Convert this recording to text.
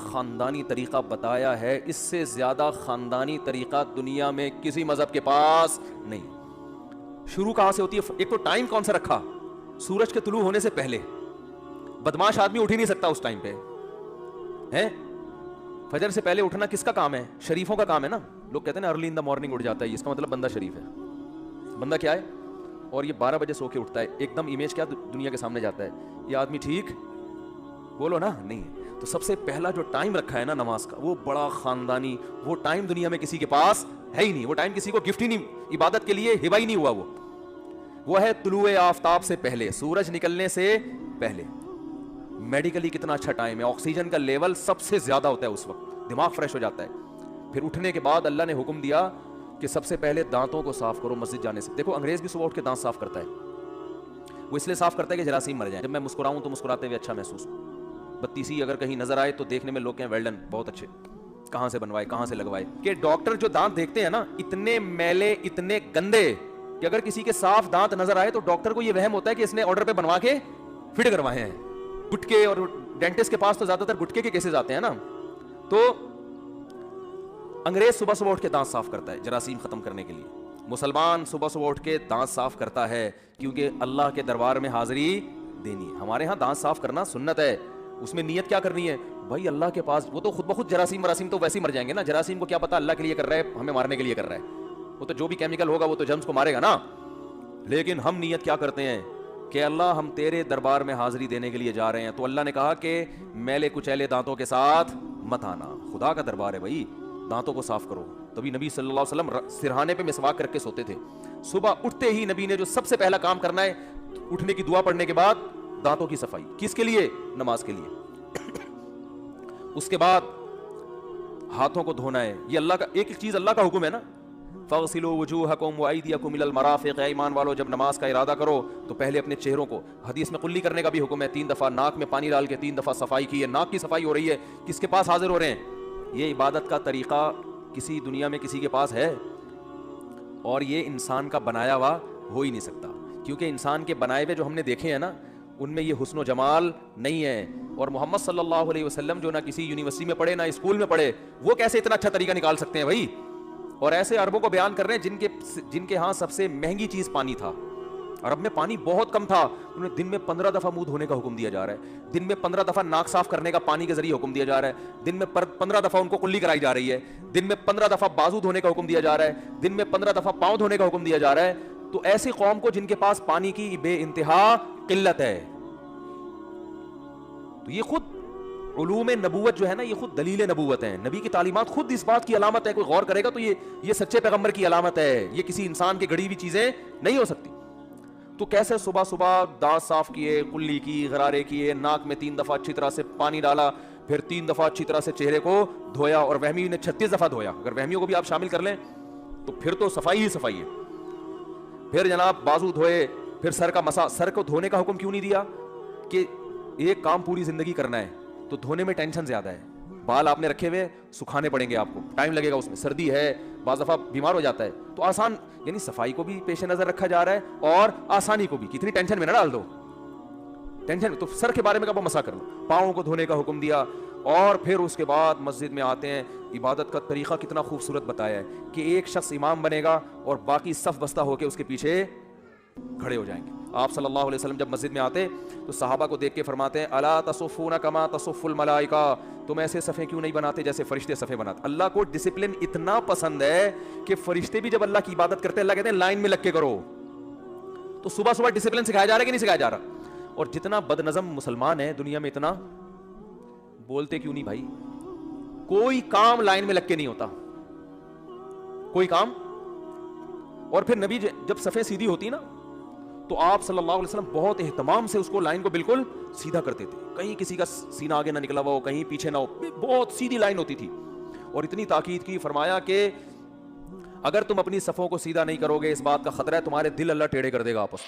خاندانی طریقہ بتایا ہے, اس سے زیادہ خاندانی طریقہ دنیا میں کسی مذہب کے پاس نہیں. شروع کہاں سے ہوتی ہے؟ ایک تو ٹائم کون سا رکھا, سورج کے طلوع ہونے سے پہلے. بدماش آدمی اٹھ ہی نہیں سکتا اس ٹائم پہ ہے. فجر سے پہلے اٹھنا کس کا کام ہے؟ شریفوں کا کام ہے نا. لوگ کہتے ہیں نا ارلی ان دا مارننگ اٹھ جاتا ہے, اس کا مطلب بندہ شریف ہے. بندہ کیا ہے؟ اور یہ 12 بجے سو کے اٹھتا ہے, ایک دم امیج کیا دنیا کے سامنے جاتا ہے, یہ آدمی ٹھیک بولو نا نہیں. تو سب سے پہلا جو ٹائم رکھا ہے نا نماز کا, وہ بڑا خاندانی. وہ ٹائم دنیا میں کسی کے پاس ہے ہی نہیں. وہ ٹائم کسی کو گفٹ ہی نہیں, عبادت کے لیے ہبہ ہی نہیں ہوا. وہ ہے طلوع آفتاب سے پہلے, سورج نکلنے سے پہلے. میڈیکلی کتنا اچھا ٹائم ہے, آکسیجن کا لیول سب سے زیادہ ہوتا ہے اس وقت, دماغ فریش ہو جاتا ہے. پھر اٹھنے کے بعد اللہ نے حکم دیا کہ سب سے پہلے دانتوں کو صاف کرو مسجد جانے سے. دیکھو انگریز بھی صبح اٹھ کے دانت صاف کرتا ہے. وہ اس لیے صاف کرتا ہے کہ جراثیم مر جائیں. جب میں مسکراؤں تو مسکراتے ہوئے اچھا محسوس ہو. بتیسی اگر کہیں نظر آئے تو دیکھنے میں لوگ کہیں ویل ڈن, بہت اچھے, کہاں سے بنوائے کہاں سے لگوائے. کہ ڈاکٹر جو دانت دیکھتے ہیں نا, اتنے میلے اتنے گندے کہ اگر کسی کے صاف دانت نظر آئے تو ڈاکٹر کو یہ وہم ہوتا ہے کہ اس نے آرڈر پہ بنوا کے فٹ کروائے ہیں. گٹکے, اور ڈینٹسٹ کے پاس تو زیادہ تر گٹکے کے کیسز آتے ہیں نا. تو انگریز صبح صبح اٹھ کے دانت صاف کرتا ہے جراثیم ختم کرنے کے لیے. مسلمان صبح صبح اٹھ کے دانت صاف کرتا ہے کیونکہ اللہ کے دربار میں حاضری دینی ہے. ہمارے ہاں دانت صاف کرنا سنت ہے. اس میں نیت کیا کرنی ہے بھائی؟ اللہ کے پاس. وہ تو خود بخود جراثیم تو ویسے ہی مر جائیں گے نا. جراثیم کو کیا پتا اللہ کے لیے کر رہا ہے, ہمیں مارنے کے لیے کر رہا ہے. وہ تو جو بھی کیمیکل ہوگا وہ تو جرمز کو مارے گا نا. لیکن ہم نیت کیا کرتے ہیں کہ اللہ ہم تیرے دربار میں حاضری دینے کے لیے جا رہے ہیں. تو اللہ نے کہا کہ میلے کچیلے دانتوں کے ساتھ مت آنا, خدا کا دربار ہے بھائی, دانتوں کو صاف کرو. تبھی نبی صلی اللہ علیہ وسلم سرہانے پہ مسواک کر کے سوتے تھے. صبح اٹھتے ہی نبی نے جو سب سے پہلا کام کرنا ہے, اٹھنے کی دعا پڑھنے کے بعد دانتوں کی صفائی. کس کے لیے؟ نماز کے لیے. اس کے بعد ہاتھوں کو دھونا ہے. یہ اللہ کا ایک چیز, اللہ کا حکم ہے نا, فاغسلوا وجوہکم وایدیکم الی المرافق. اے ایمان والو جب نماز کا ارادہ کرو تو پہلے اپنے چہروں کو, حدیث میں قلی کرنے کا بھی حکم ہے, 3 دفعہ ناک میں پانی ڈال کے 3 دفعہ صفائی کی ہے. ناک کی صفائی ہو رہی ہے, کس کے پاس حاضر ہو رہے ہیں؟ یہ عبادت کا طریقہ کسی دنیا میں کسی کے پاس ہے, اور یہ انسان کا بنایا ہوا ہو ہی نہیں سکتا. کیونکہ انسان کے بنائے ہوئے جو ہم نے دیکھے ہیں نا, ان میں یہ حسن و جمال نہیں ہے. اور محمد صلی اللہ علیہ وسلم جو نہ کسی یونیورسٹی میں پڑھے نہ اسکول میں پڑھے, وہ کیسے اتنا اچھا طریقہ نکال سکتے ہیں بھائی؟ اور ایسے عربوں کو بیان کر رہے ہیں جن کے ہاں سب سے مہنگی چیز پانی تھا. عرب میں پانی بہت کم تھا, انہیں دن میں 15 دفعہ منہ دھونے کا حکم دیا جا رہا ہے, دن میں 15 دفعہ ناک صاف کرنے کا پانی کے ذریعے حکم دیا جا رہا ہے, دن میں 15 دفعہ ان کو کلی کرائی جا رہی ہے, دن میں 15 دفعہ بازو دھونے کا حکم دیا جا رہا ہے, دن میں 15 دفعہ پاؤں دھونے کا حکم دیا جا رہا ہے. تو ایسی قوم کو جن کے پاس پانی کی بے انتہا قلت ہے, تو یہ خود علوم نبوت جو ہے نا, یہ خود دلیل نبوت ہے. نبی کی تعلیمات خود اس بات کی علامت ہے. کوئی غور کرے گا تو یہ سچے پیغمبر کی علامت ہے, یہ کسی انسان کی گڑی ہوئی چیزیں نہیں ہو سکتی. تو کیسے صبح صبح دانت صاف کیے, کلی کی, غرارے کیے, ناک میں 3 دفعہ اچھی طرح سے پانی ڈالا, پھر 3 دفعہ اچھی طرح سے چہرے کو دھویا, اور وہمی نے 36 دفعہ دھویا. اگر وہمیوں کو بھی آپ شامل کر لیں تو پھر تو صفائی ہی صفائی ہے. پھر جناب بازو دھوئے, پھر سر کو دھونے کا حکم کیوں نہیں دیا کہ ایک کام پوری زندگی کرنا ہے تو دھونے میں ٹینشن زیادہ ہے. بال آپ نے رکھے ہوئے, سکھانے پڑیں گے آپ کو, ٹائم لگے گا, اس میں سردی ہے, بعض دفعہ بیمار ہو جاتا ہے. تو آسان, یعنی صفائی کو بھی پیش نظر رکھا جا رہا ہے اور آسانی کو بھی. کتنی ٹینشن میں نہ ڈال دو, ٹینشن تو سر کے بارے میں کب مسا کر لو. پاؤں کو دھونے کا حکم دیا, اور پھر اس کے بعد مسجد میں آتے ہیں. عبادت کا طریقہ کتنا خوبصورت بتایا ہے کہ ایک شخص امام بنے گا اور باقی صف بستہ ہو کے اس کے پیچھے کھڑے ہو جائیں گے. آپ صلی اللہ علیہ وسلم جب مسجد میں آتے تو صحابہ کو دیکھ کے فرماتے ہیں, الا تصفون کما تصف الملائکہ, تم ایسے صفیں کیوں نہیں بناتے جیسے فرشتے صفیں بناتے. اللہ کو ڈسپلن اتنا پسند ہے کہ فرشتے بھی جب اللہ کی عبادت کرتے ہیں, اللہ کہتے ہیں لائن میں لگ کے کرو. تو صبح صبح ڈسپلن سکھایا جا رہا ہے کہ نہیں سکھایا جا رہا؟ اور جتنا بد نظم مسلمان ہے دنیا میں, اتنا بولتے کیوں نہیں بھائی؟ کوئی کام لائن میں لگ کے نہیں ہوتا, کوئی کام. اور پھر نبی جب صفیں سیدھی ہوتی نا تو آپ صلی اللہ علیہ وسلم بہت اہتمام سے اس کو لائن کو بالکل سیدھا کرتے تھے, کہیں کسی کا سینہ آگے نہ نکلا ہوا ہو, کہیں پیچھے نہ ہو, بہت سیدھی لائن ہوتی تھی. اور اتنی تاکید کی, فرمایا کہ اگر تم اپنی صفوں کو سیدھا نہیں کرو گے, اس بات کا خطرہ ہے تمہارے دل اللہ ٹیڑھے کر دے گا آپس.